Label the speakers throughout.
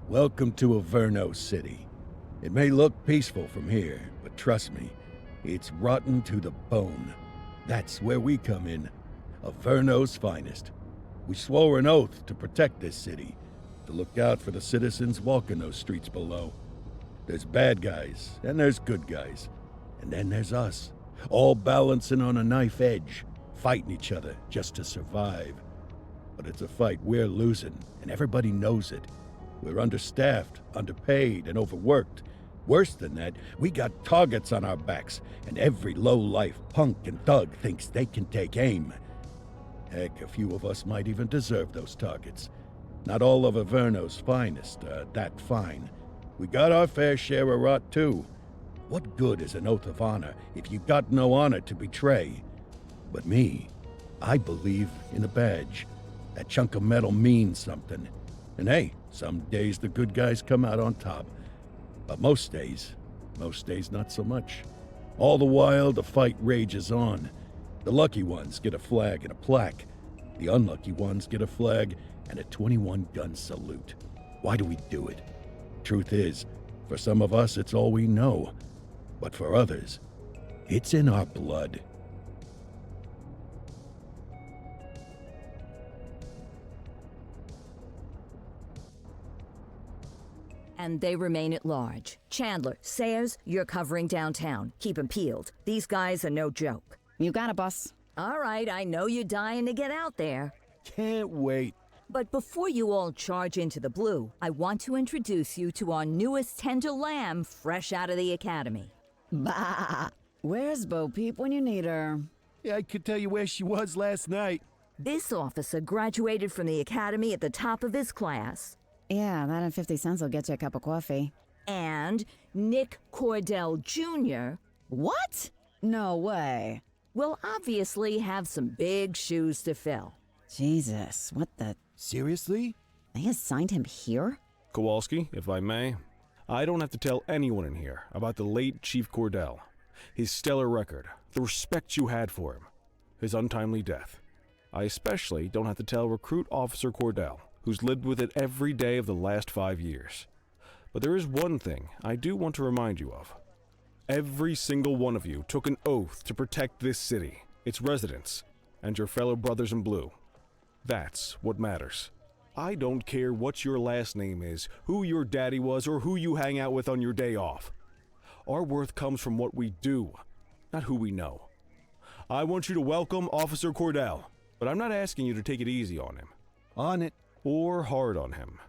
Speaker 1: Welcome to Averno City. It may look peaceful from here, but trust me, it's rotten to the bone. That's where we come in. Averno's finest. We swore an oath to protect this city, to look out for the citizens walking those streets below. There's bad guys, and there's good guys. And then there's us, all balancing on a knife edge, fighting each other just to survive. But it's a fight we're losing, and everybody knows it. We're understaffed, underpaid, and overworked. Worse than that, we got targets on our backs, and every low-life punk and thug thinks they can take aim. Heck, a few of us might even deserve those targets. Not all of Averno's finest are that fine. We got our fair share of rot, too. What good is an oath of honor if you got no honor to betray? But me, I believe in a badge. That chunk of metal means something. And hey, some days the good guys come out on top. But most days not so much. All the while, the fight rages on. The lucky ones get a flag and a plaque. The unlucky ones get a flag and a 21-gun salute. Why do we do it? Truth is, for some of us, it's all we know. But for others, it's in our blood.
Speaker 2: And they remain at large. Chandler, Sayers, you're covering downtown. Keep 'em peeled. These guys are no joke.
Speaker 3: You got it, boss.
Speaker 2: All right, I know you're dying to get out there.
Speaker 1: Can't wait.
Speaker 2: But before you all charge into the blue, I want to introduce you to our newest tender lamb fresh out of the academy.
Speaker 3: Bah! Where's Bo Peep when you need her?
Speaker 4: Yeah, I could tell you where she was last night.
Speaker 2: This officer graduated from the academy at the top of his class.
Speaker 3: Yeah, that and 50 cents will get you a cup of coffee.
Speaker 2: And Nik Cordell Jr.
Speaker 3: What? No way.
Speaker 2: will obviously have some big shoes to fill.
Speaker 3: Jesus, what the...
Speaker 4: Seriously?
Speaker 3: They assigned him here?
Speaker 5: Kowalski, if I may, I don't have to tell anyone in here about the late Chief Cordell, his stellar record, the respect you had for him, his untimely death. I especially don't have to tell Recruit Officer Cordell, who's lived with it every day of the last 5 years. But there is one thing I do want to remind you of. Every single one of you took an oath to protect this city, its residents, and your fellow brothers in blue. That's what matters. I don't care what your last name is, who your daddy was, or who you hang out with on your day off. Our worth comes from what we do, not who we know. I want you to welcome Officer Cordell, but I'm not asking you to take it easy on him.
Speaker 4: On it.
Speaker 5: Or hard on him.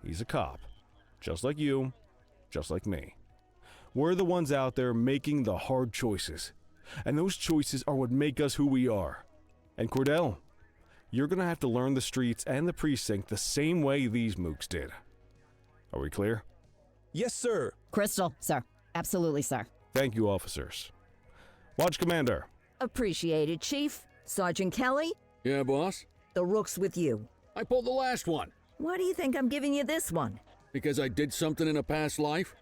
Speaker 5: He's a cop, just like you, just like me. We're the ones out there making the hard choices, and those choices are what make us who we are. And Cordell, you're gonna have to learn the streets and the precinct the same way these mooks did. Are we clear?
Speaker 4: Yes, sir.
Speaker 3: Crystal, sir. Absolutely, sir.
Speaker 5: Thank you, officers. Watch Commander.
Speaker 2: Appreciated, Chief. Sergeant Kelly,
Speaker 6: Yeah, boss?
Speaker 2: the rook's with you.
Speaker 6: I pulled the last one.
Speaker 2: Why do you think I'm giving you this one?
Speaker 6: Because I did something in a past life?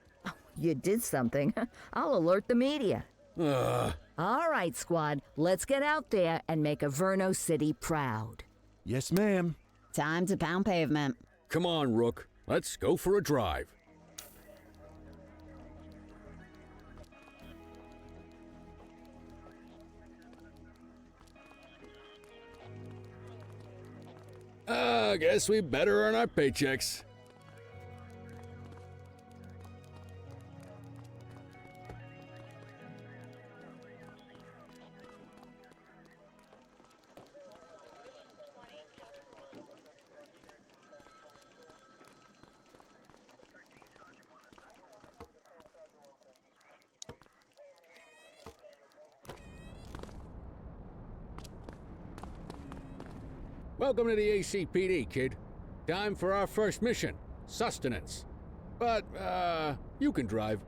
Speaker 2: You did something. I'll alert the media. All right, squad. Let's get out there and make Averno City proud.
Speaker 4: Yes, ma'am.
Speaker 3: Time to pound pavement.
Speaker 6: Come on, Rook. Let's go for a drive. I guess we better earn our paychecks. Welcome to the ACPD, kid. Time for our first mission, sustenance. But, you can drive.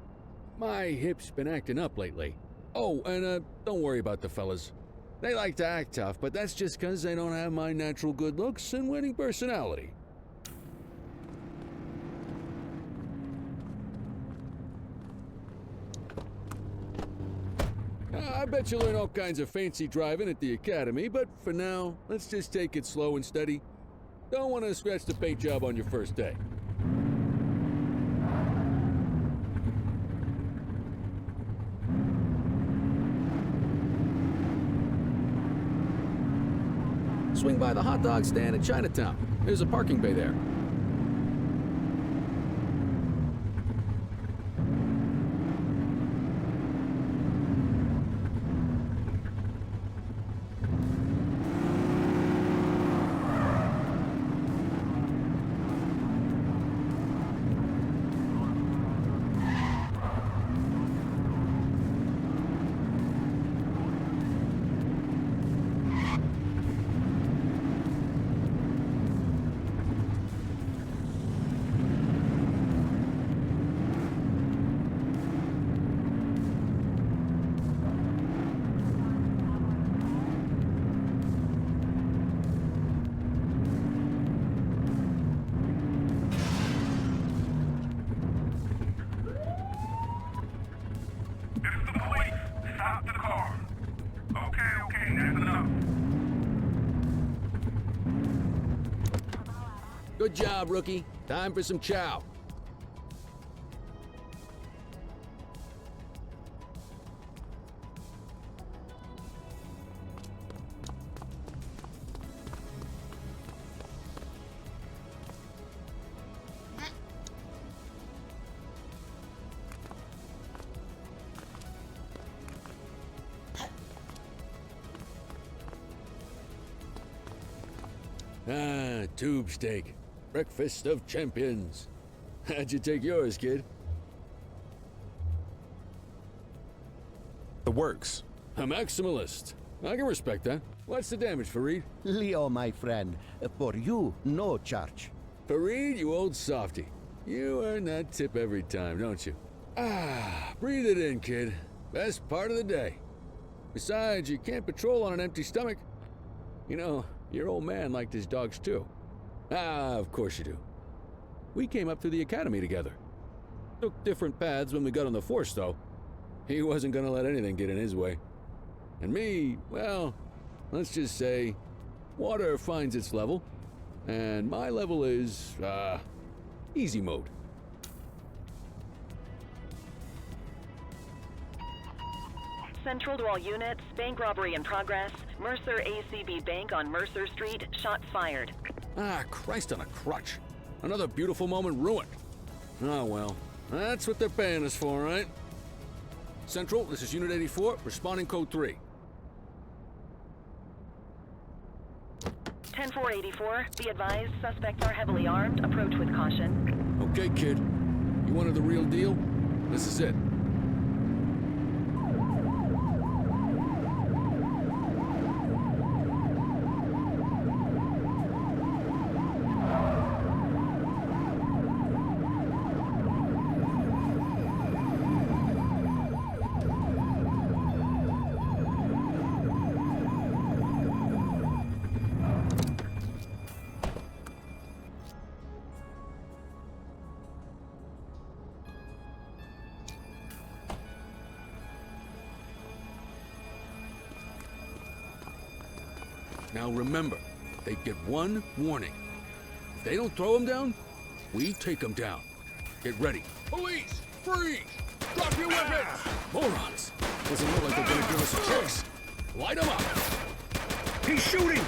Speaker 6: My hip's been acting up lately. Oh, and, don't worry about the fellas. They like to act tough, but that's just 'cause they don't have my natural good looks and winning personality. I bet you learn all kinds of fancy driving at the academy, but for now, let's just take it slow and steady. Don't want to scratch the paint job on your first day. Swing by the hot dog stand at Chinatown. There's a parking bay there. Good job, rookie. Time for some chow. Ah, tube steak. Breakfast of champions. How'd you take yours, kid?
Speaker 4: The works.
Speaker 6: A maximalist. I can respect that. What's the damage, Fareed?
Speaker 7: Leo, my friend, for you, no charge.
Speaker 6: Fareed, you old softy. You earn that tip every time, don't you? Ah, breathe it in, kid. Best part of the day. Besides, you can't patrol on an empty stomach. You know, your old man liked his dogs too. Ah, of course you do. We came up through the academy together. Took different paths when we got on the force, though. He wasn't gonna let anything get in his way. And me, well, let's just say, water finds its level, and my level is, easy mode.
Speaker 8: Central to all units, bank robbery in progress. Mercer ACB Bank on Mercer Street, shots fired.
Speaker 6: Ah, Christ on a crutch. Another beautiful moment ruined. Oh well, that's what they're paying us for, right? Central, this is Unit 84, responding code 3.
Speaker 8: 10-484, be advised, suspects are heavily armed. Approach with caution.
Speaker 6: Okay, kid. You wanted the real deal? This is it. Now remember, they get one warning. If they don't throw them down, we take them down. Get ready. Police! Freeze! Drop your weapons! Morons! Doesn't look like they're gonna give us a chance. Light them up! He's shooting!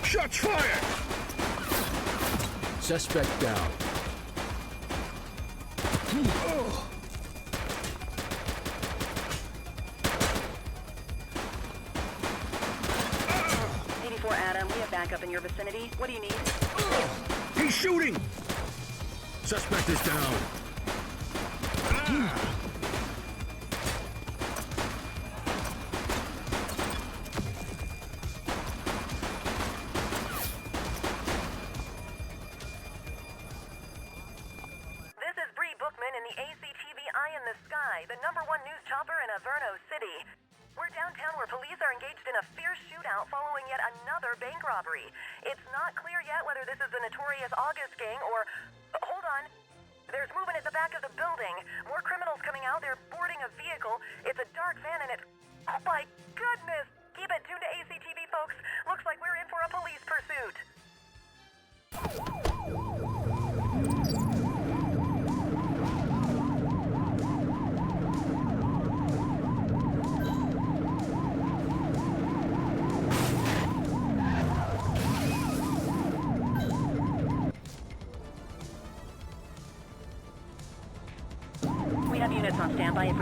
Speaker 6: Shots fired! Suspect down.
Speaker 8: 84 Adam, we have backup in your vicinity. What do you need?
Speaker 6: He's shooting! Suspect is down.
Speaker 8: The #1 news chopper in Averno City. We're downtown where police are engaged in a fierce shootout following yet another bank robbery. It's not clear yet whether this is the notorious August gang or... Hold on. There's movement at the back of the building. More criminals coming out. They're boarding a vehicle. It's a dark van and it... Oh my goodness! Keep it tuned to ACTV, folks. Looks like we're in for a police pursuit.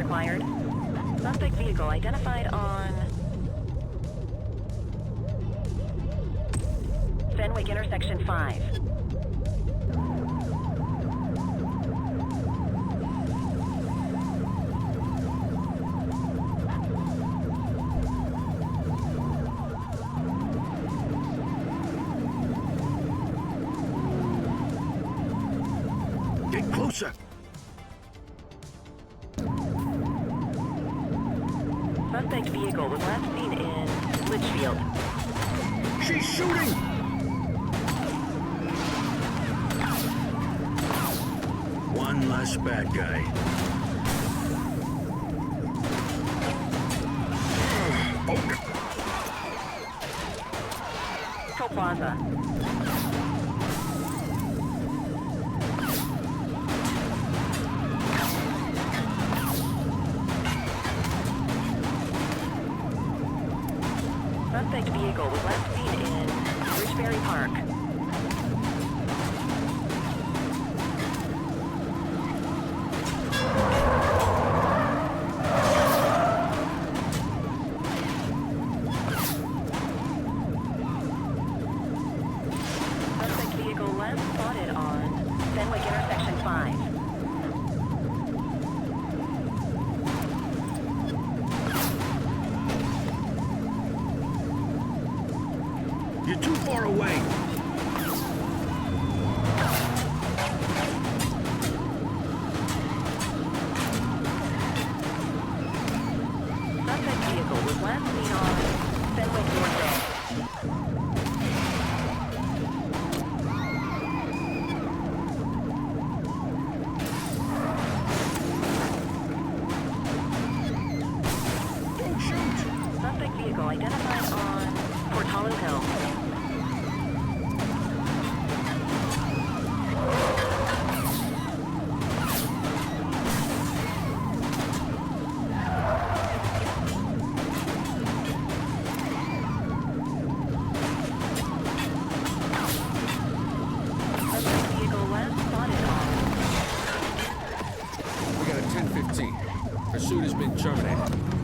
Speaker 8: required. Suspect vehicle identified on Fenwick intersection 5.
Speaker 1: Get closer!
Speaker 8: Suspect vehicle was last seen in Litchfield.
Speaker 1: She's shooting! One less bad guy.
Speaker 8: Plaza. Suspect vehicle was last seen in Ridgeberry Park. Suspect vehicle last spotted on Fenwick intersection 5.
Speaker 1: You're too far away.
Speaker 8: Suspect vehicle was last seen on Fenwick North End.
Speaker 1: Don't shoot!
Speaker 8: Suspect vehicle identified on Portalo Hill. Suspect vehicle last spotted on
Speaker 6: We got a 1015. Pursuit has been terminated.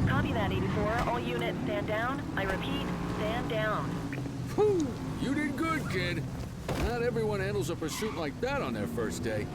Speaker 8: Copy that, 84. All units stand down. I repeat, stand down.
Speaker 6: Whew, you did good, kid. Not everyone handles a pursuit like that on their first day.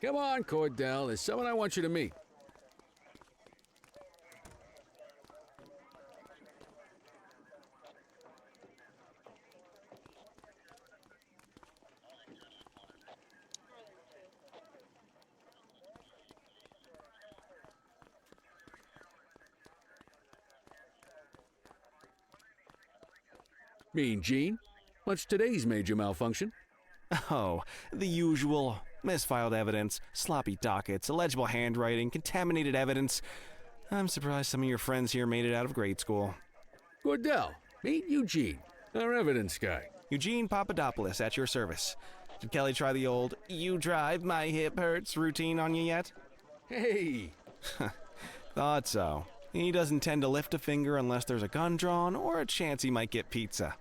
Speaker 6: Come on, Cordell. There's someone I want you to meet. Mean Gene? What's today's major malfunction?
Speaker 5: Oh, the usual. Misfiled evidence, sloppy dockets, illegible handwriting, contaminated evidence. I'm surprised some of your friends here made it out of grade school.
Speaker 6: Cordell, meet Eugene, our evidence guy.
Speaker 5: Eugene Papadopoulos at your service. Did Kelly try the old, you drive, my hip hurts routine on you yet?
Speaker 6: Hey!
Speaker 5: Thought so. He doesn't tend to lift a finger unless there's a gun drawn or a chance he might get pizza.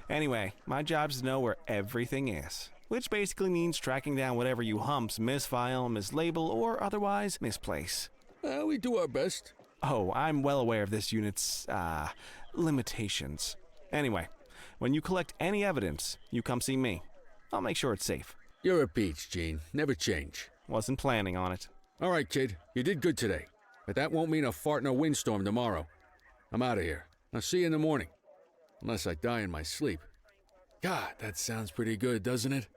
Speaker 5: Anyway, my job's to know where everything is. Which basically means tracking down whatever you humps misfile, mislabel, or otherwise misplace.
Speaker 6: We do our best.
Speaker 5: Oh, I'm well aware of this unit's, limitations. Anyway, when you collect any evidence, you come see me. I'll make sure it's safe.
Speaker 6: You're a peach, Gene. Never change.
Speaker 5: Wasn't planning on it.
Speaker 6: All right, kid. You did good today. But that won't mean a fart in a windstorm tomorrow. I'm out of here. I'll see you in the morning. Unless I die in my sleep. God, that sounds pretty good, doesn't it?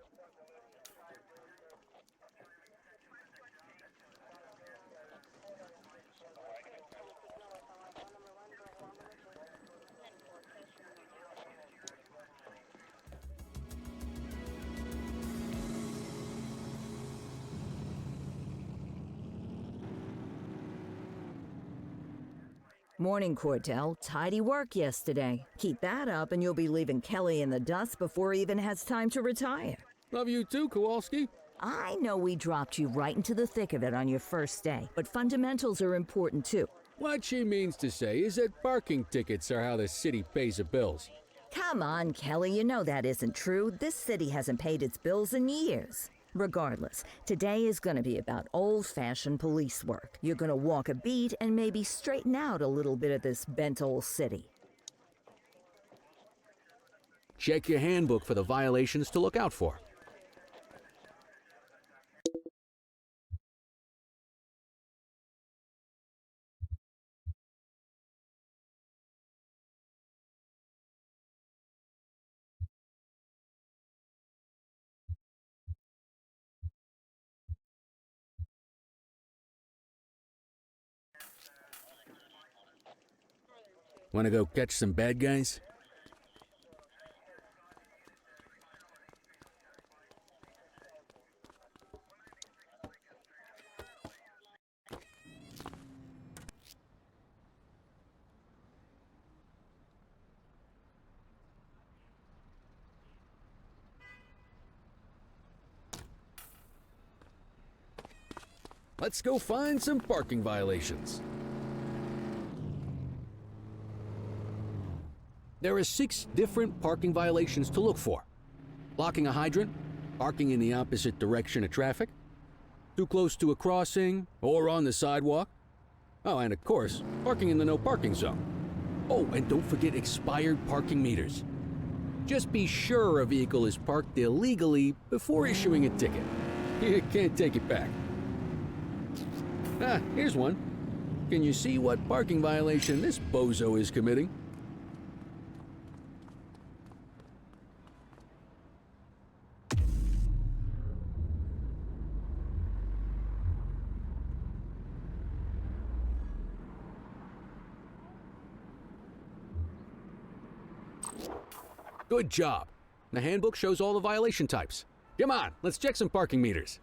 Speaker 2: Morning, Cordell. Tidy work yesterday. Keep that up and you'll be leaving Kelly in the dust before he even has time to retire.
Speaker 6: Love you too, Kowalski.
Speaker 2: I know we dropped you right into the thick of it on your first day, but fundamentals are important too.
Speaker 6: What she means to say is that parking tickets are how the city pays the bills.
Speaker 2: Come on, Kelly, you know that isn't true. This city hasn't paid its bills in years. Regardless, today is going to be about old-fashioned police work. You're going to walk a beat and maybe straighten out a little bit of this bent old city.
Speaker 6: Check your handbook for the violations to look out for. Want to go catch some bad guys? Let's go find some parking violations. There are 6 different parking violations to look for. Blocking a hydrant, parking in the opposite direction of traffic, too close to a crossing or on the sidewalk. Oh, and of course, parking in the no parking zone. Oh, and don't forget expired parking meters. Just be sure a vehicle is parked illegally before issuing a ticket. You can't take it back. Ah, here's one. Can you see what parking violation this bozo is committing? Good job. The handbook shows all the violation types. Come on, let's check some parking meters.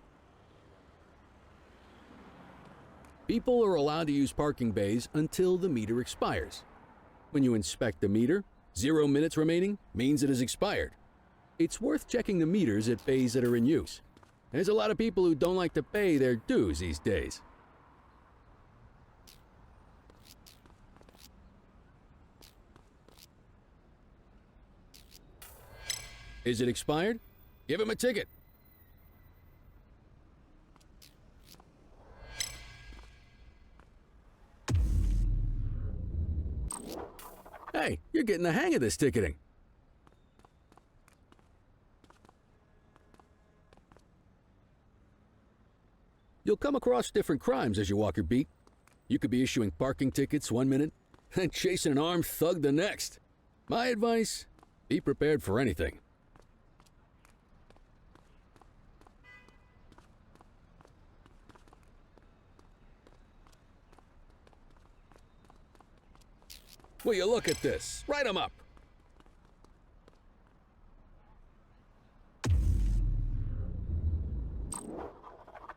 Speaker 6: People are allowed to use parking bays until the meter expires. When you inspect the meter, 0 minutes remaining means it has expired. It's worth checking the meters at bays that are in use. There's a lot of people who don't like to pay their dues these days. Is it expired? Give him a ticket. Hey, you're getting the hang of this ticketing. You'll come across different crimes as you walk your beat. You could be issuing parking tickets 1 minute and chasing an armed thug the next. My advice, be prepared for anything. Will you look at this? Write 'em up.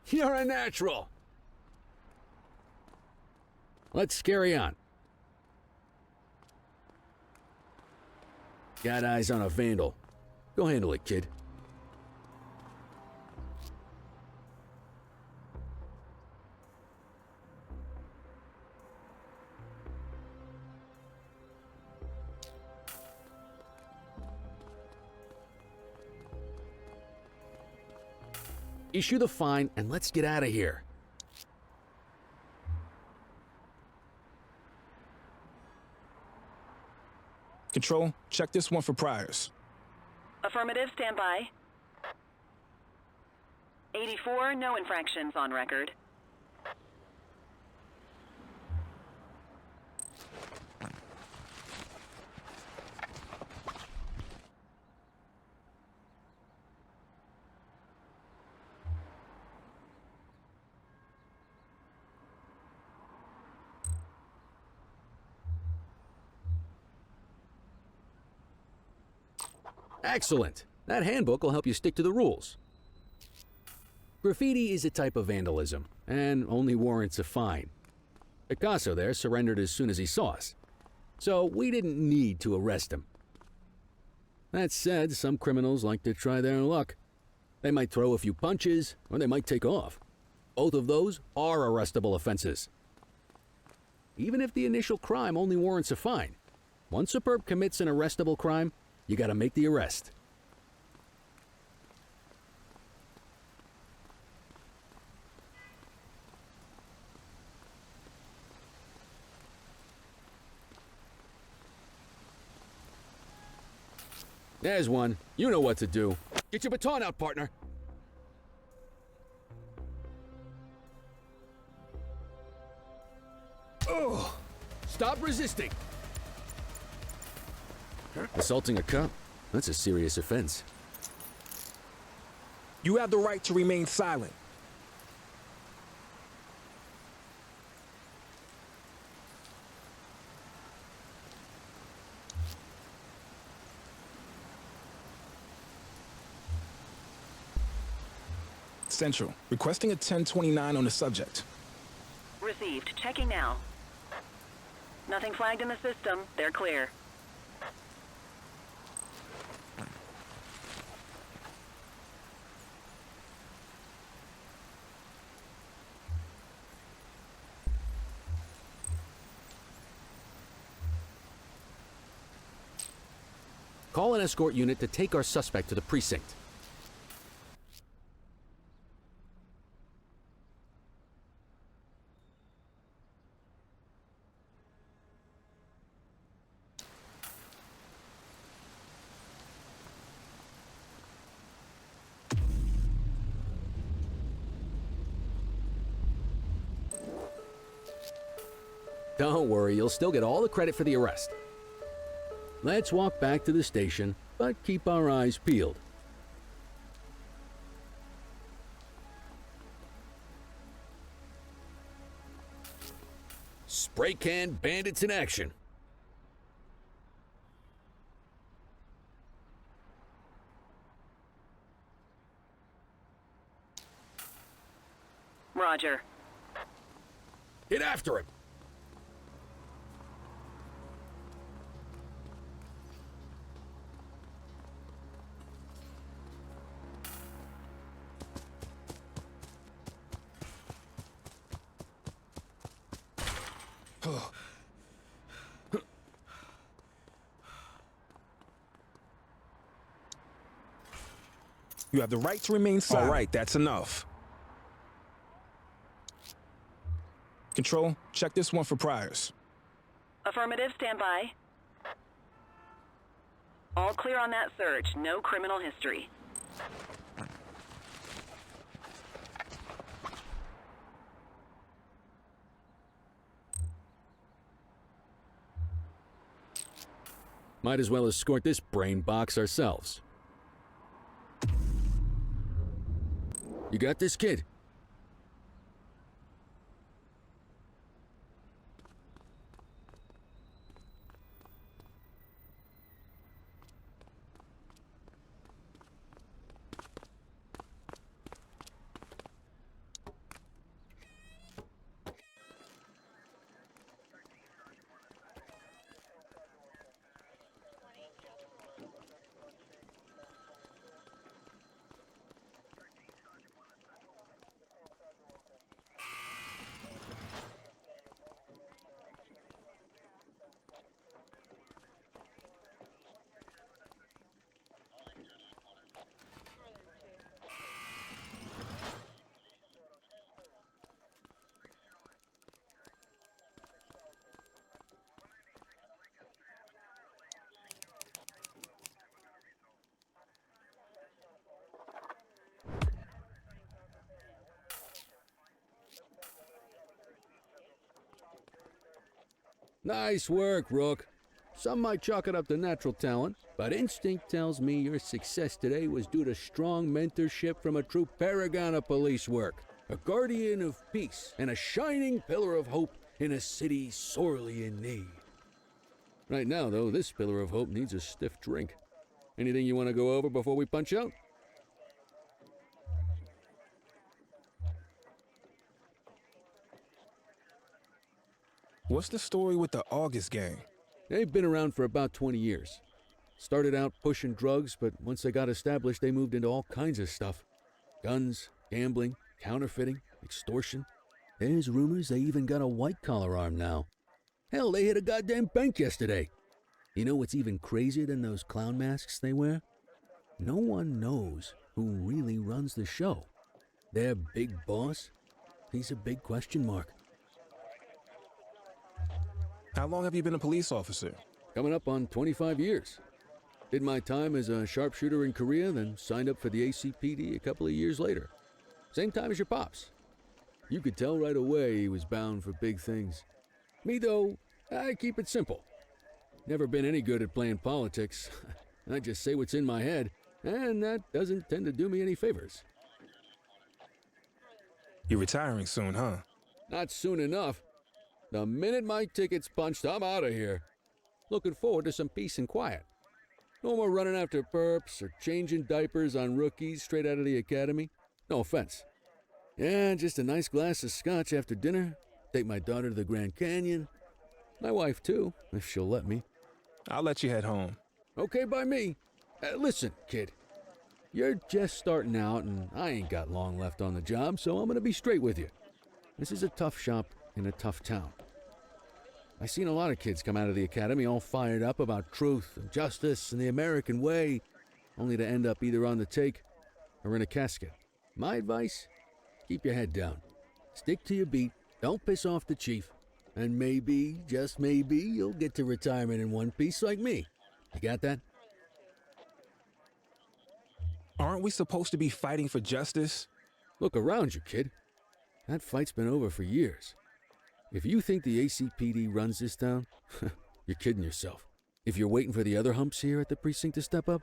Speaker 6: You're a natural. Let's carry on. Got eyes on a vandal. Go handle it, kid. Issue the fine and let's get out of here.
Speaker 4: Control, check this one for priors.
Speaker 8: Affirmative, stand by.
Speaker 9: 84, no infractions on record.
Speaker 6: Excellent. That handbook will help you stick to the rules. Graffiti is a type of vandalism, and only warrants a fine. Picasso there surrendered as soon as he saw us, so we didn't need to arrest him. That said, some criminals like to try their luck. They might throw a few punches, or they might take off. Both of those are arrestable offenses. Even if the initial crime only warrants a fine, once a perp commits an arrestable crime, you gotta make the arrest. There's one. You know what to do. Get your baton out, partner. Oh! Stop resisting! Assaulting a cop? That's a serious offense.
Speaker 4: You have the right to remain silent. Central, requesting a 1029 on the subject.
Speaker 9: Received. Checking now. Nothing flagged in the system. They're clear.
Speaker 6: Call an escort unit to take our suspect to the precinct. Don't worry, you'll still get all the credit for the arrest. Let's walk back to the station, but keep our eyes peeled. Spray can bandits in action.
Speaker 9: Roger.
Speaker 6: Get after him!
Speaker 4: You have the right to remain silent. All right, that's enough. Control, check this one for priors.
Speaker 9: Affirmative, stand by. All clear on that search. No criminal history.
Speaker 6: Might as well escort this brain box ourselves. You got this, kid? Nice work, Rook. Some might chalk it up to natural talent, but instinct tells me your success today was due to strong mentorship from a true paragon of police work, a guardian of peace, and a shining pillar of hope in a city sorely in need. Right now, though, this pillar of hope needs a stiff drink. Anything you want to go over before we punch out?
Speaker 4: What's the story with the August gang?
Speaker 6: They've been around for about 20 years. Started out pushing drugs, but once they got established, they moved into all kinds of stuff. Guns, gambling, counterfeiting, extortion. There's rumors they even got a white-collar arm now. Hell, they hit a goddamn bank yesterday. You know what's even crazier than those clown masks they wear? No one knows who really runs the show. Their big boss? He's a big question mark.
Speaker 4: How long have you been a police officer?
Speaker 6: Coming up on 25 years. Did my time as a sharpshooter in Korea, then signed up for the ACPD a couple of years later. Same time as your pops. You could tell right away he was bound for big things. Me, though, I keep it simple. Never been any good at playing politics. I just say what's in my head, and that doesn't tend to do me any favors.
Speaker 4: You're retiring soon, huh?
Speaker 6: Not soon enough. The minute my ticket's punched, I'm out of here. Looking forward to some peace and quiet. No more running after perps or changing diapers on rookies straight out of the academy. No offense. Yeah, just a nice glass of scotch after dinner. Take my daughter to the Grand Canyon. My wife, too, if she'll let me.
Speaker 4: I'll let you head home.
Speaker 6: Okay by me. Listen, kid. You're just starting out, and I ain't got long left on the job, so I'm gonna be straight with you. This is a tough shop in a tough town. I seen a lot of kids come out of the academy all fired up about truth and justice and the American way, only to end up either on the take or in a casket. My advice? Keep your head down. Stick to your beat. Don't piss off the chief. And maybe, just maybe, you'll get to retirement in one piece like me. You got that?
Speaker 4: Aren't we supposed to be fighting for justice?
Speaker 6: Look around you, kid. That fight's been over for years. If you think the ACPD runs this town, you're kidding yourself. If you're waiting for the other humps here at the precinct to step up,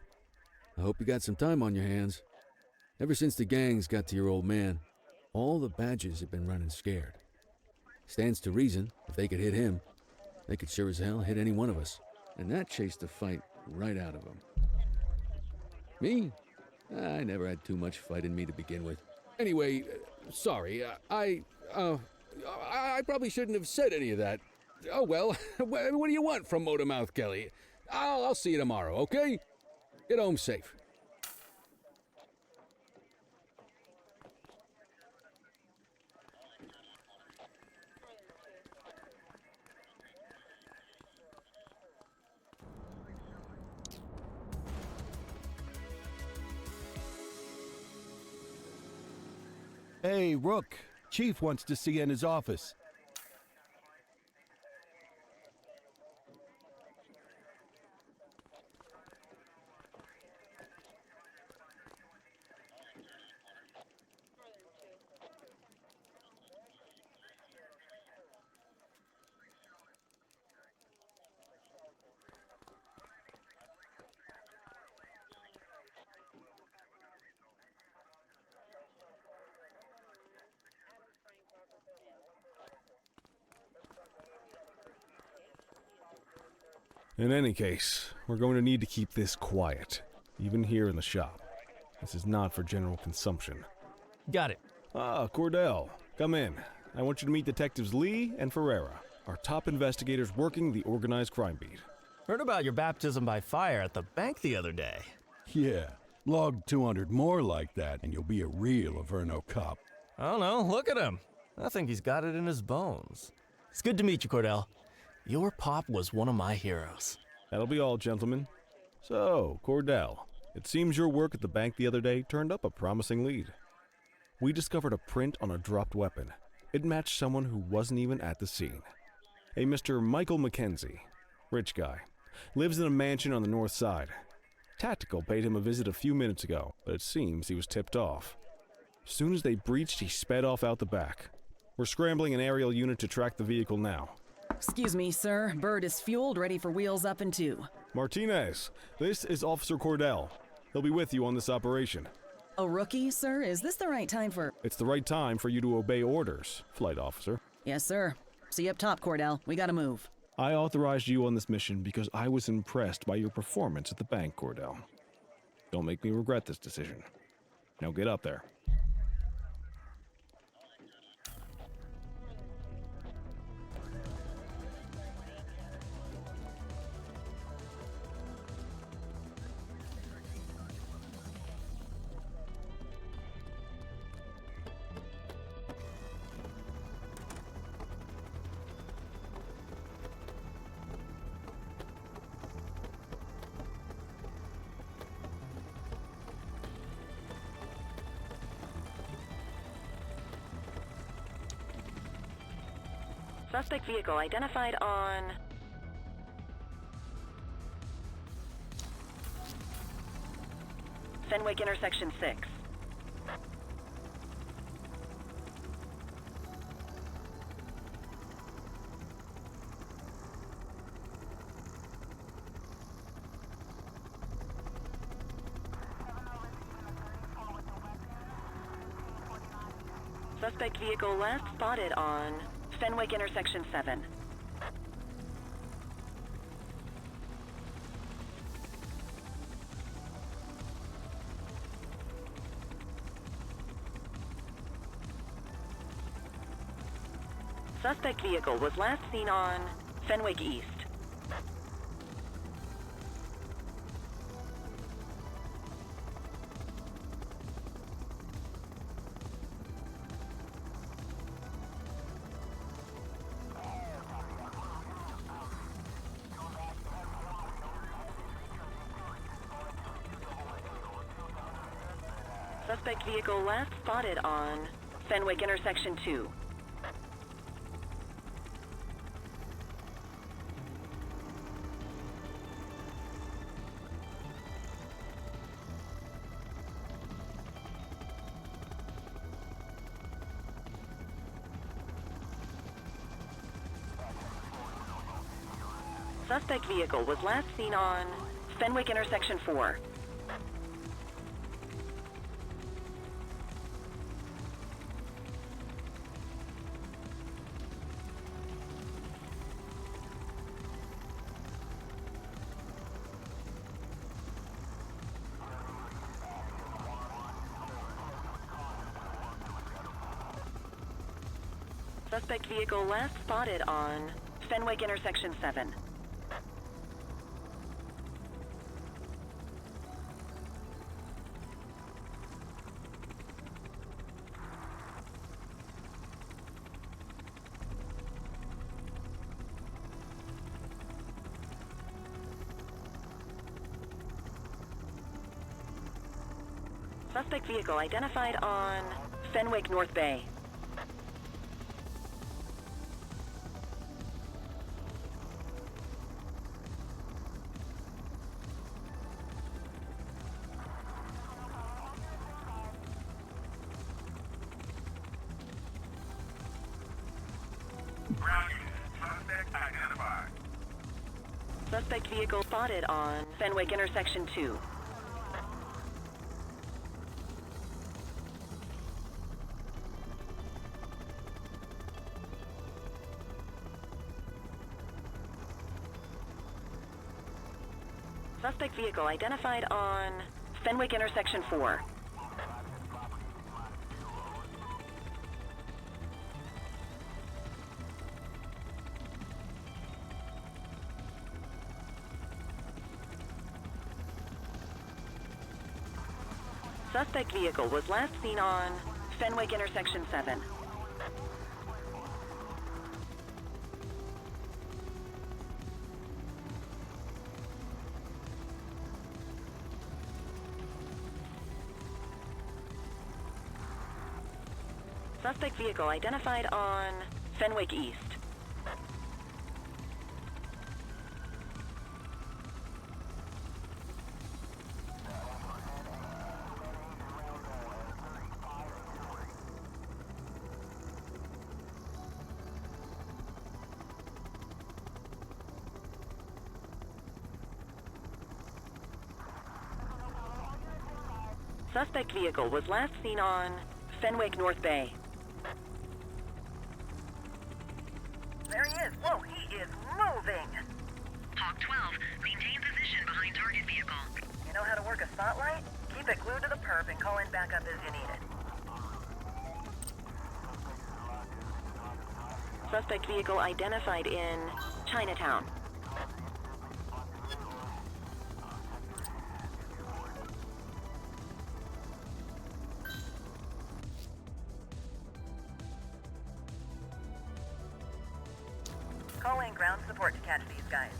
Speaker 6: I hope you got some time on your hands. Ever since the gangs got to your old man, all the badges have been running scared. Stands to reason, if they could hit him, they could sure as hell hit any one of us. And that chased the fight right out of them. Me? I never had too much fight in me to begin with. Anyway, sorry, I probably shouldn't have said any of that. Oh well, what do you want from Motormouth Kelly? I'll see you tomorrow, okay? Get home safe.
Speaker 1: Hey, Rook. Chief wants to see you in his office.
Speaker 5: In any case, we're going to need to keep this quiet, even here in the shop. This is not for general consumption.
Speaker 10: Got it.
Speaker 5: Ah, Cordell, come in. I want you to meet Detectives Lee and Ferreira, our top investigators working the organized crime beat.
Speaker 10: Heard about your baptism by fire at the bank the other day.
Speaker 1: Yeah, log 200 more like that and you'll be a real Averno cop.
Speaker 10: I don't know, look at him. I think he's got it in his bones. It's good to meet you, Cordell. Your pop was one of my heroes.
Speaker 5: That'll be all, gentlemen. So, Cordell, it seems your work at the bank the other day turned up a promising lead. We discovered a print on a dropped weapon. It matched someone who wasn't even at the scene. A Mr. Michael Mackenzie, rich guy, lives in a mansion on the north side. Tactical paid him a visit a few minutes ago, but it seems he was tipped off. Soon as they breached, he sped off out the back. We're scrambling an aerial unit to track the vehicle now.
Speaker 3: Excuse me, sir. Bird is fueled, ready for wheels up in 2.
Speaker 5: Martinez, this is Officer Cordell. He'll be with you on this operation.
Speaker 3: A rookie, sir? Is this the right time for...
Speaker 5: It's the right time for you to obey orders, Flight Officer.
Speaker 3: Yes, sir. See you up top, Cordell. We gotta move.
Speaker 5: I authorized you on this mission because I was impressed by your performance at the bank, Cordell. Don't make me regret this decision. Now get up there.
Speaker 9: Suspect vehicle identified on... Fenwick intersection 6. Suspect vehicle last spotted on Fenwick intersection 7. Suspect vehicle was last seen on Fenwick East. Suspect vehicle last spotted on Fenwick intersection 2. Suspect vehicle was last seen on Fenwick intersection 4. Suspect vehicle last spotted on Fenwick intersection 7. Suspect vehicle identified on Fenwick North Bay. Suspect vehicle spotted on Fenwick intersection 2. Suspect vehicle identified on Fenwick intersection 4. Suspect vehicle was last seen on Fenwick intersection 7. Suspect vehicle identified on Fenwick East. Suspect vehicle was last seen on Fenwick North Bay.
Speaker 8: There he is. Whoa, he is moving.
Speaker 11: Hawk 12, maintain position behind target vehicle.
Speaker 8: You know how to work a spotlight? Keep it glued to the perp and call in backup as you need it.
Speaker 9: Suspect vehicle identified in Chinatown.
Speaker 8: Call in ground support to catch these guys.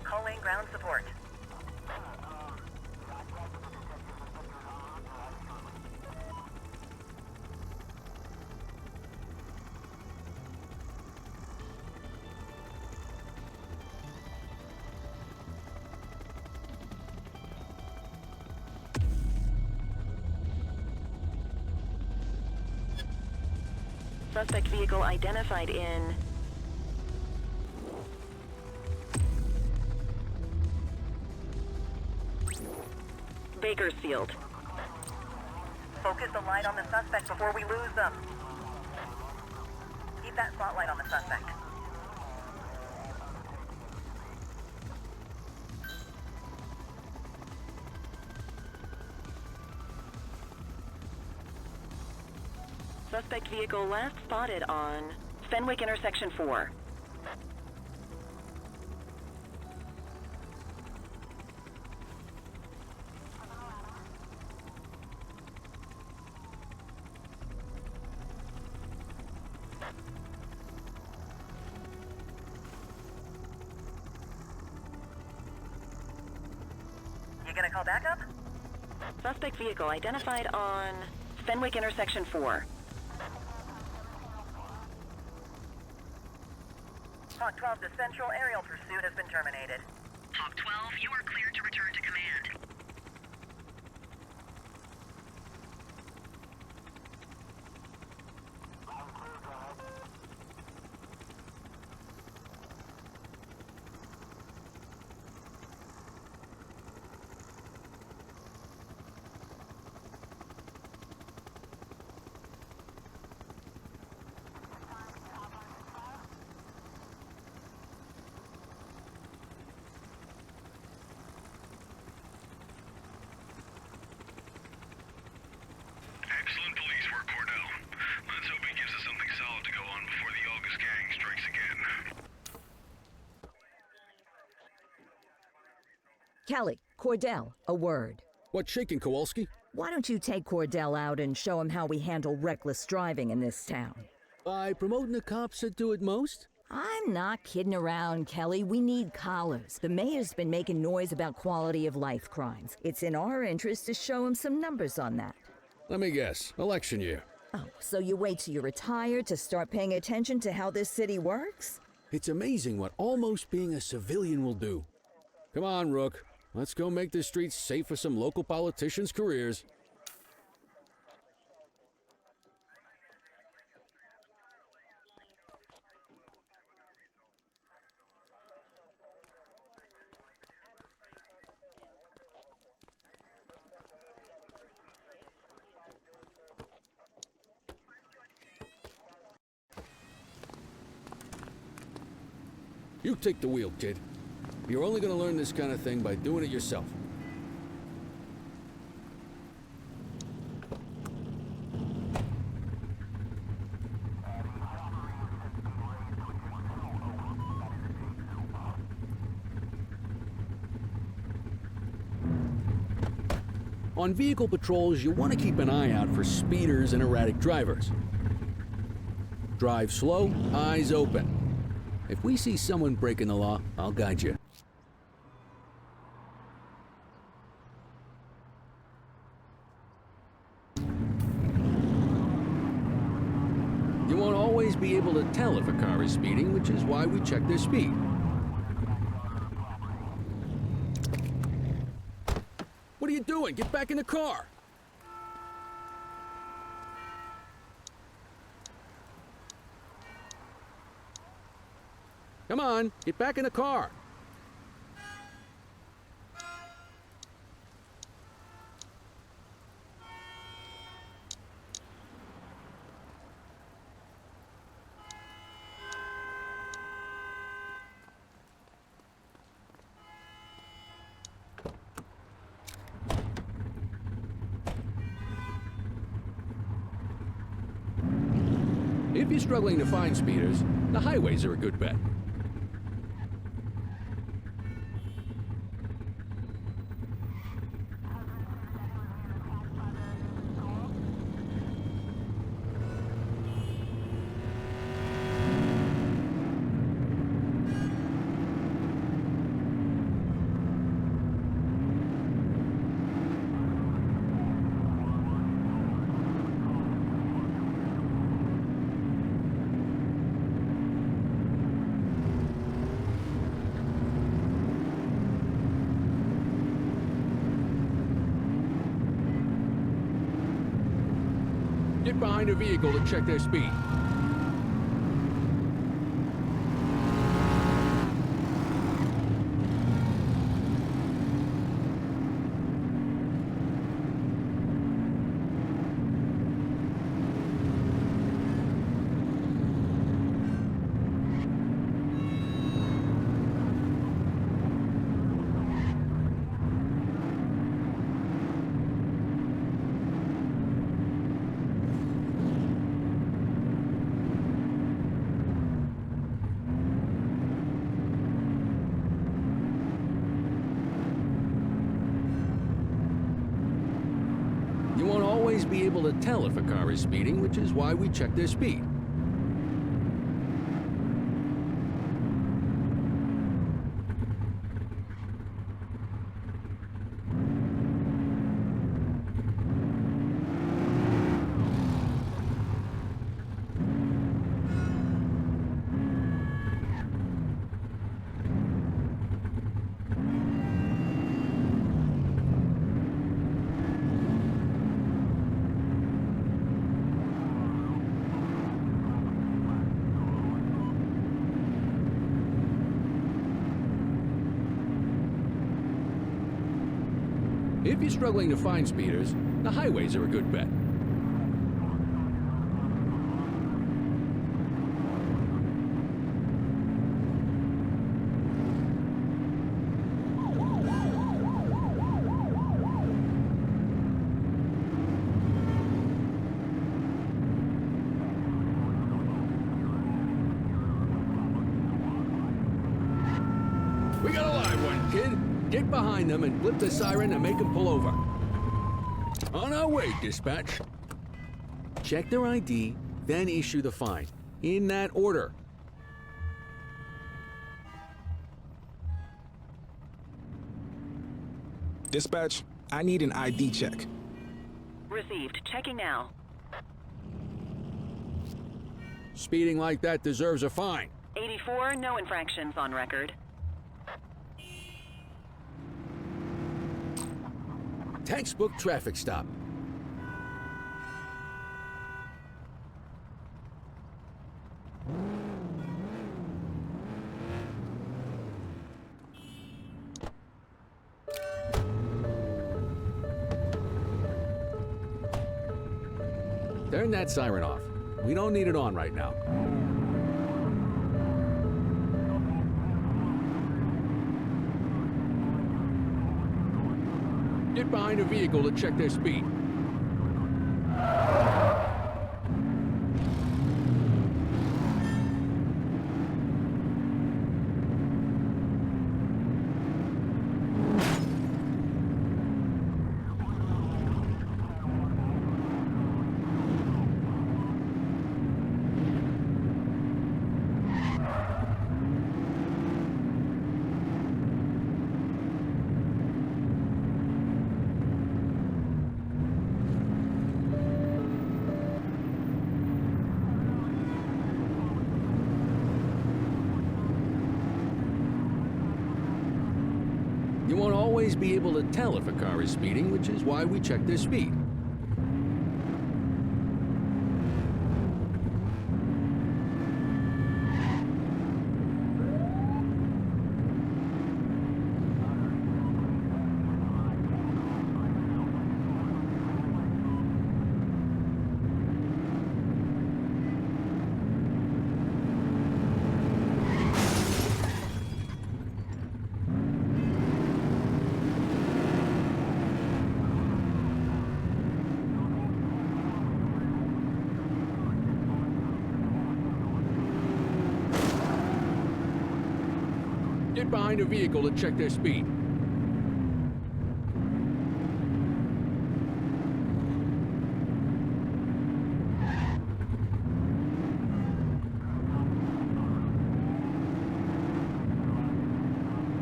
Speaker 8: Call in ground support.
Speaker 9: Suspect vehicle identified in Bakersfield.
Speaker 8: Focus the light on the suspect before we lose them. Keep that spotlight on the suspect.
Speaker 9: Suspect vehicle last spotted on Fenwick Intersection 4.
Speaker 8: You gonna call backup?
Speaker 9: Suspect vehicle identified on Fenwick Intersection 4.
Speaker 8: Hawk 12, the central aerial pursuit has been terminated.
Speaker 11: Hawk 12, you are cleared to return to command.
Speaker 12: Excellent police work, Cordell. Let's hope it gives us something solid to go on before the August gang strikes again.
Speaker 2: Kelly, Cordell, a word.
Speaker 6: What's shaking, Kowalski?
Speaker 2: Why don't you take Cordell out and show him how we handle reckless driving in this town?
Speaker 6: By promoting the cops that do it most?
Speaker 2: I'm not kidding around, Kelly. We need collars. The mayor's been making noise about quality of life crimes. It's in our interest to show him some numbers on that.
Speaker 6: Let me guess. Election year.
Speaker 2: Oh, so you wait till you're retired to start paying attention to how this city works?
Speaker 6: It's amazing what almost being a civilian will do. Come on, Rook. Let's go make the streets safe for some local politicians' careers. You take the wheel, kid. You're only gonna learn this kind of thing by doing it yourself. On vehicle patrols, you want to keep an eye out for speeders and erratic drivers. Drive slow, eyes open. If we see someone breaking the law, I'll guide you. You won't always be able to tell if a car is speeding, which is why we check their speed. What are you doing? Get back in the car! Come on, get back in the car. If you're struggling to find speeders, the highways are a good bet. Get behind a vehicle to check their speed. You won't always be able to tell if a car is speeding, which is why we check their speed. If you're struggling to find speeders, the highways are a good bet. We got a live one, kid. Get behind them and flip the siren and make them pull over. On our way, dispatch. Check their ID, then issue the fine. In that order.
Speaker 4: Dispatch, I need an ID check.
Speaker 9: Received. Checking now.
Speaker 6: Speeding like that deserves a fine.
Speaker 9: 84, no infractions on record.
Speaker 6: Textbook traffic stop. Turn that siren off. We don't need it on right now. Get behind a vehicle to check their speed. You won't always be able to tell if a car is speeding, which is why we check their speed. Get behind a vehicle to check their speed.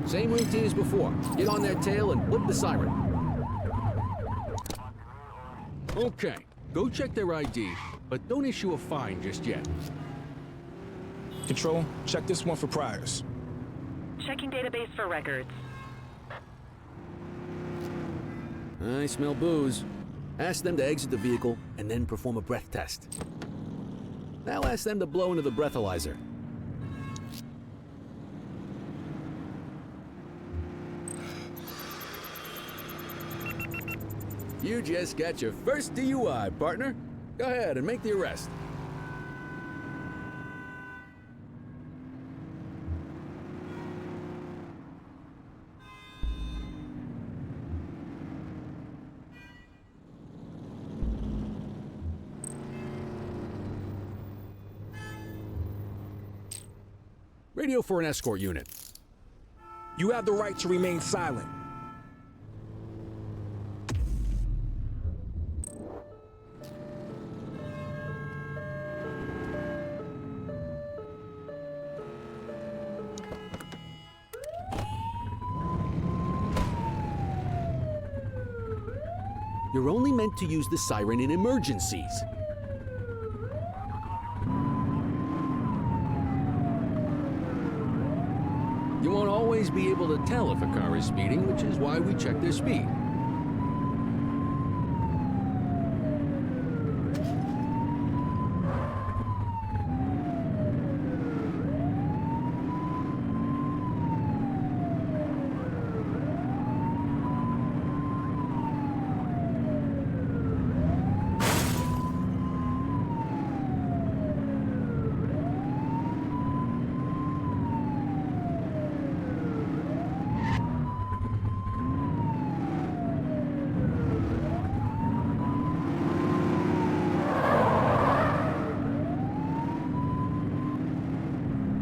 Speaker 6: Same routine as before. Get on their tail and whip the siren. Okay, go check their ID, but don't issue a fine just yet.
Speaker 4: Control, check this one for priors.
Speaker 9: Checking database for records.
Speaker 6: I smell booze. Ask them to exit the vehicle and then perform a breath test. Now ask them to blow into the breathalyzer. You just got your first DUI, partner. Go ahead and make the arrest. Radio for an escort unit.
Speaker 4: You have the right to remain silent.
Speaker 6: You're only meant to use the siren in emergencies. You won't always be able to tell if a car is speeding, which is why we check their speed.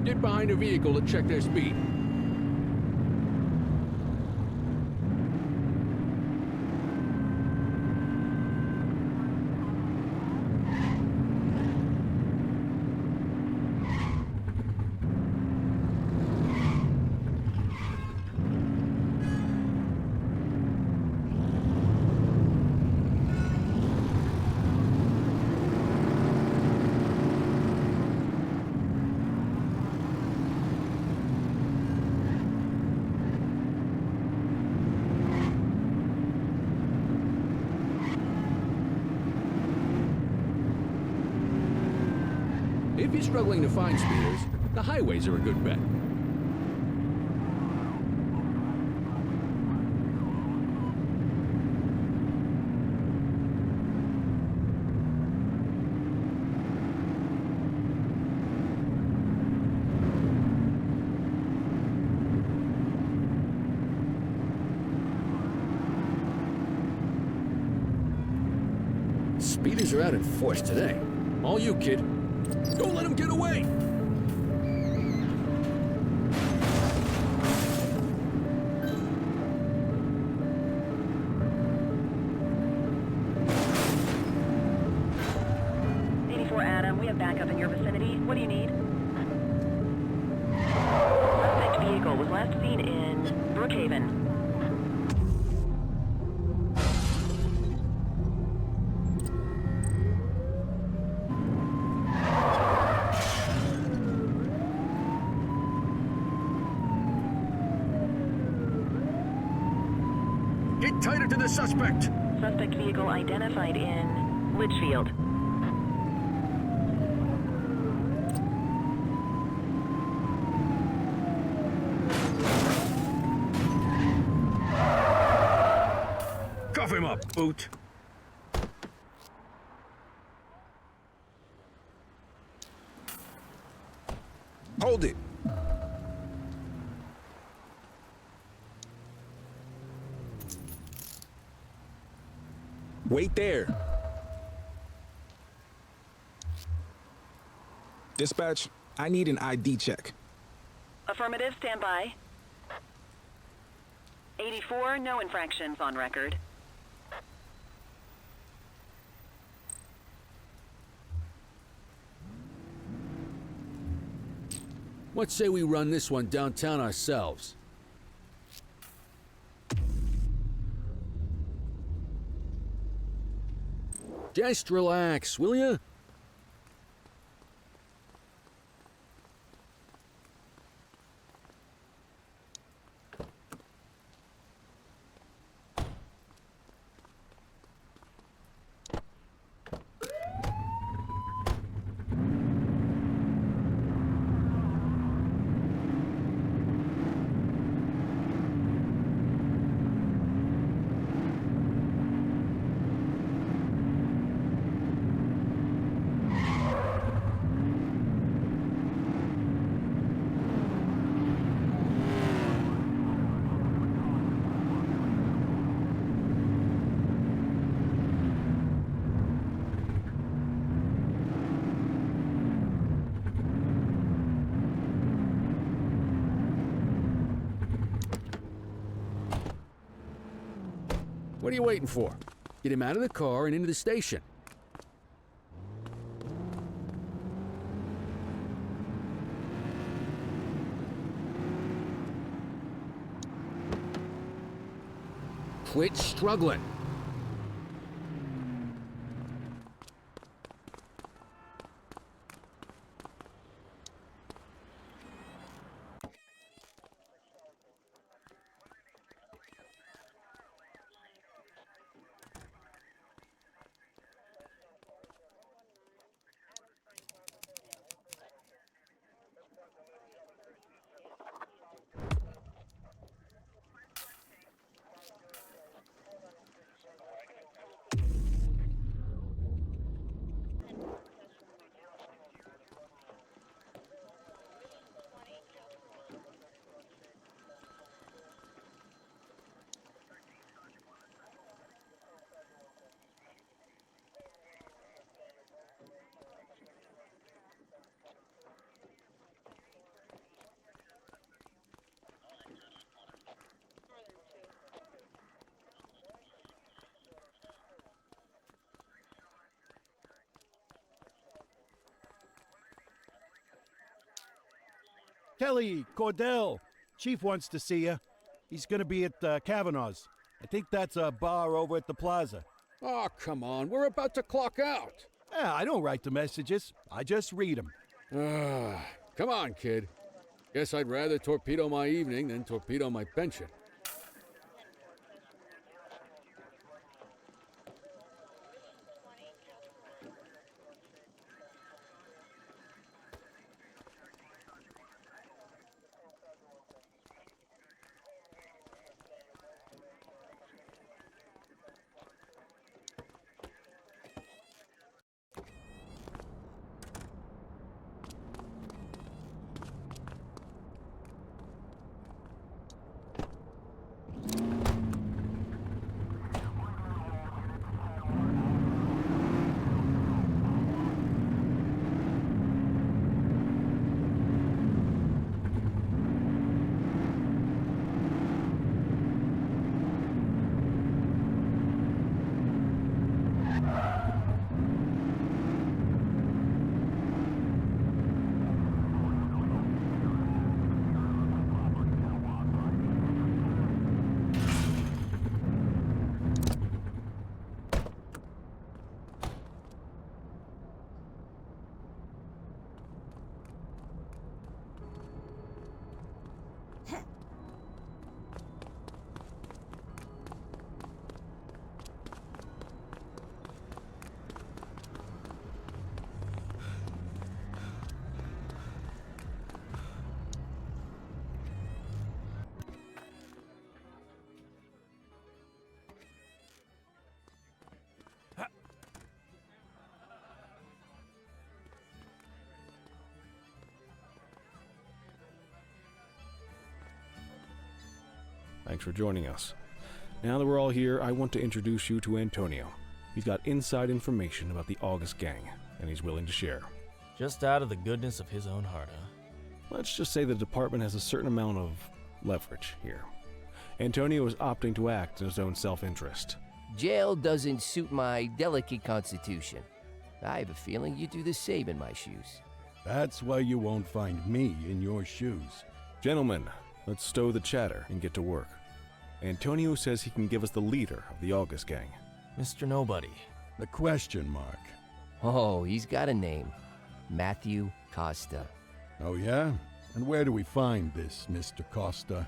Speaker 6: Get behind a vehicle to check their speed. If you're struggling to find speeders, the highways are a good bet. Speeders are out in force today. All you, kid. Don't let him get away!
Speaker 9: Adam, we have backup in your vicinity. What do you need? Suspect vehicle was last seen in Brookhaven.
Speaker 6: Get tighter to the suspect!
Speaker 9: Suspect vehicle identified in Litchfield.
Speaker 6: Cuff him up, boot!
Speaker 4: Hold it. Wait there. Dispatch, I need an ID check.
Speaker 9: Affirmative, stand by. 84, no infractions on record.
Speaker 6: Let's say we run this one downtown ourselves. Just relax, will ya? What are you waiting for? Get him out of the car and into the station. Quit struggling.
Speaker 13: Kelly, Cordell, Chief wants to see you. He's going to be at Kavanaugh's. I think that's a bar over at the plaza.
Speaker 6: Oh, come on. We're about to clock out.
Speaker 13: Yeah, I don't write the messages. I just read them.
Speaker 6: Come on, kid. Guess I'd rather torpedo my evening than torpedo my pension.
Speaker 5: Thanks for joining us. Now that we're all here, I want to introduce you to Antonio. He's got inside information about the August gang, and he's willing to share.
Speaker 10: Just out of the goodness of his own heart, huh?
Speaker 5: Let's just say the department has a certain amount of leverage here. Antonio is opting to act in his own self-interest.
Speaker 14: Jail doesn't suit my delicate constitution. I have a feeling you do the same in my shoes.
Speaker 1: That's why you won't find me in your shoes.
Speaker 5: Gentlemen, let's stow the chatter and get to work. Antonio says he can give us the leader of the August gang.
Speaker 10: Mr. Nobody.
Speaker 1: The question mark.
Speaker 14: Oh, he's got a name. Matthew Costa.
Speaker 1: Oh, yeah? And where do we find this Mr. Costa?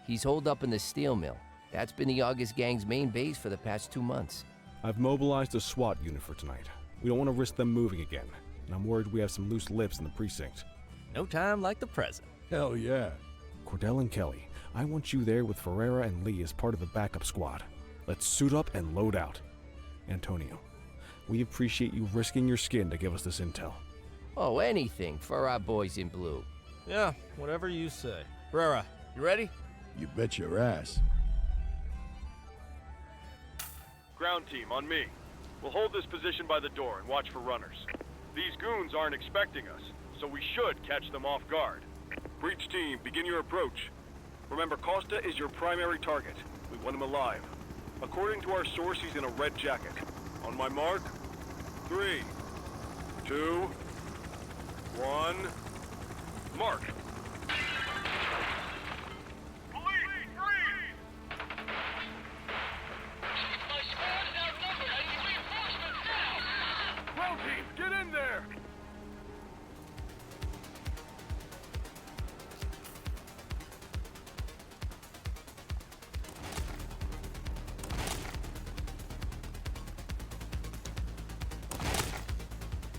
Speaker 14: He's holed up in the steel mill. That's been the August gang's main base for the past 2 months.
Speaker 5: I've mobilized a SWAT unit for tonight. We don't want to risk them moving again, and I'm worried we have some loose lips in the precinct.
Speaker 10: No time like the present.
Speaker 1: Hell yeah.
Speaker 5: Cordell and Kelly, I want you there with Ferreira and Lee as part of the backup squad. Let's suit up and load out. Antonio, we appreciate you risking your skin to give us this intel.
Speaker 14: Oh, anything for our boys in blue.
Speaker 10: Yeah, whatever you say. Ferreira, you ready?
Speaker 1: You bet your ass.
Speaker 15: Ground team, on me. We'll hold this position by the door and watch for runners. These goons aren't expecting us, so we should catch them off guard. Breach team, begin your approach. Remember, Costa is your primary target. We want him alive. According to our source, he's in a red jacket. On my mark, 3, 2, 1, mark. Get in there!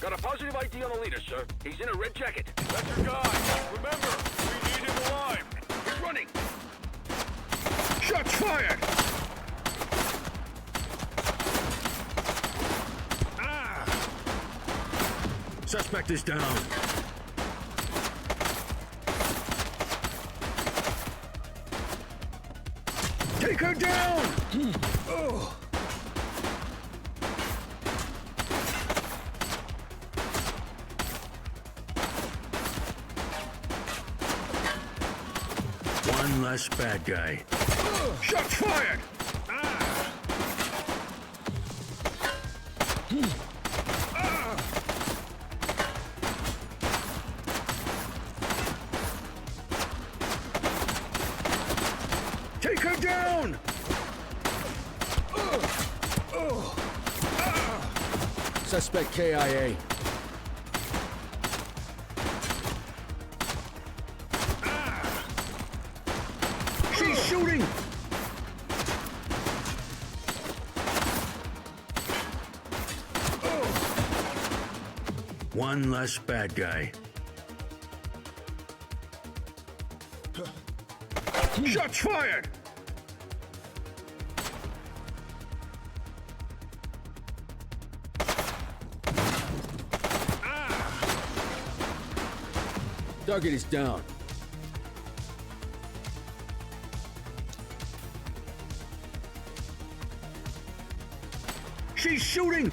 Speaker 15: Got a positive ID on the leader, sir. He's in a red jacket. That's your guy. Remember, we need him alive. He's running. Shots fired!
Speaker 1: Suspect is down. Take her down! Oh. One less bad guy.
Speaker 15: Shots fired!
Speaker 1: Take her down!
Speaker 6: Suspect KIA.
Speaker 1: She's shooting! One less bad guy.
Speaker 15: Shots fired!
Speaker 6: Target is down.
Speaker 1: She's shooting!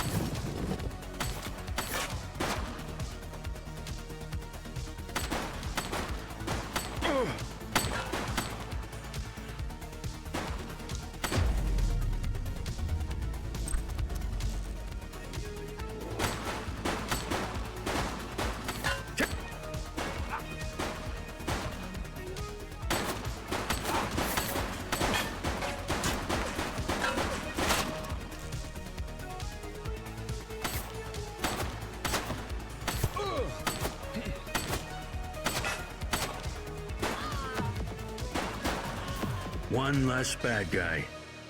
Speaker 1: One less bad guy.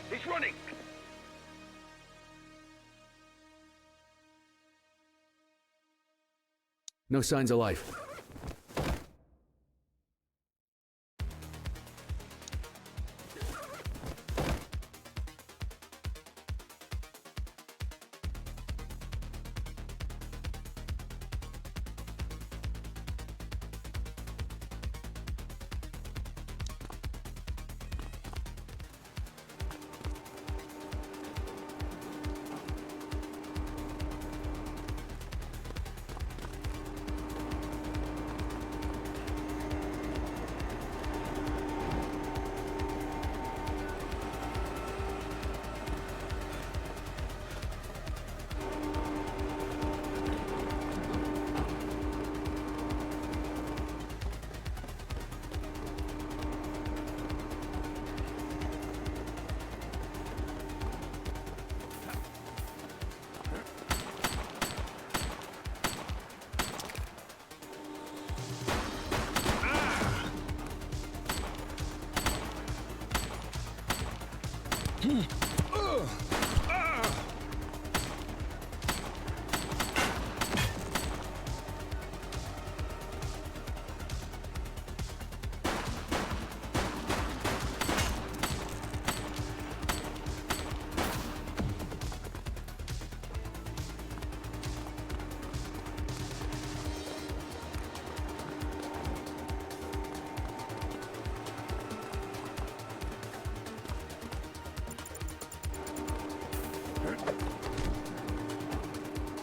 Speaker 15: He's running!
Speaker 6: No signs of life.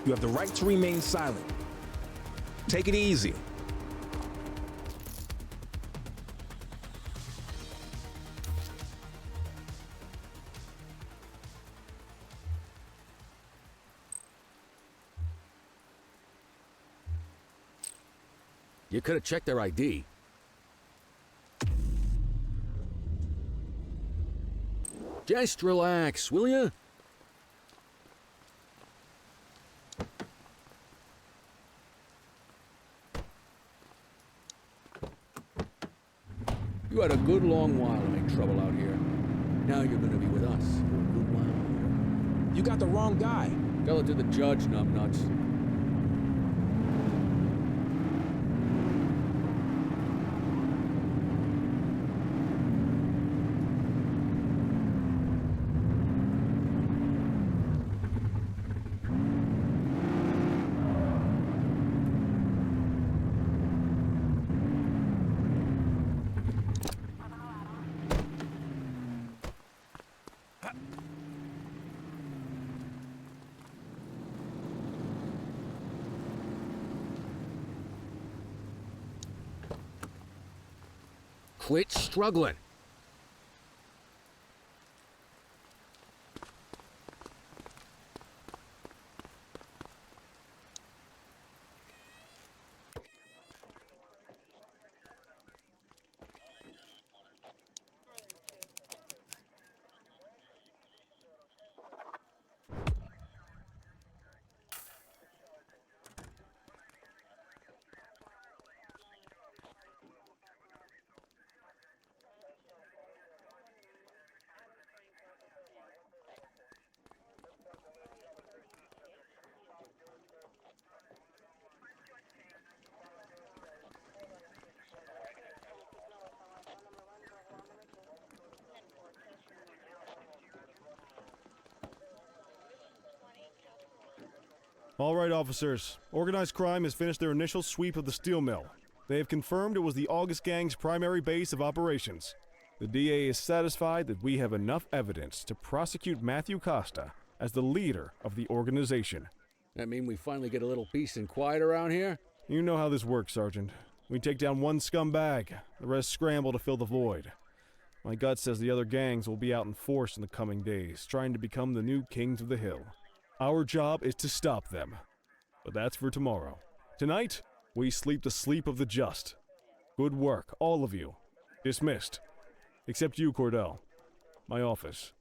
Speaker 4: You have the right to remain silent. Take it easy.
Speaker 6: You could have checked their ID. Just relax, will ya? You had a good long while to make trouble out here. Now you're gonna be with us for a good while.
Speaker 4: You got the wrong guy.
Speaker 6: Tell it to the judge, numbnuts. Quit struggling.
Speaker 5: All right, officers. Organized crime has finished their initial sweep of the steel mill. They have confirmed it was the August Gang's primary base of operations. The DA is satisfied that we have enough evidence to prosecute Matthew Costa as the leader of the organization.
Speaker 6: That mean we finally get a little peace and quiet around here?
Speaker 5: You know how this works, Sergeant. We take down one scumbag, the rest scramble to fill the void. My gut says the other gangs will be out in force in the coming days, trying to become the new kings of the hill. Our job is to stop them. But that's for tomorrow. Tonight, we sleep the sleep of the just. Good work, all of you. Dismissed. Except you, Cordell. My office.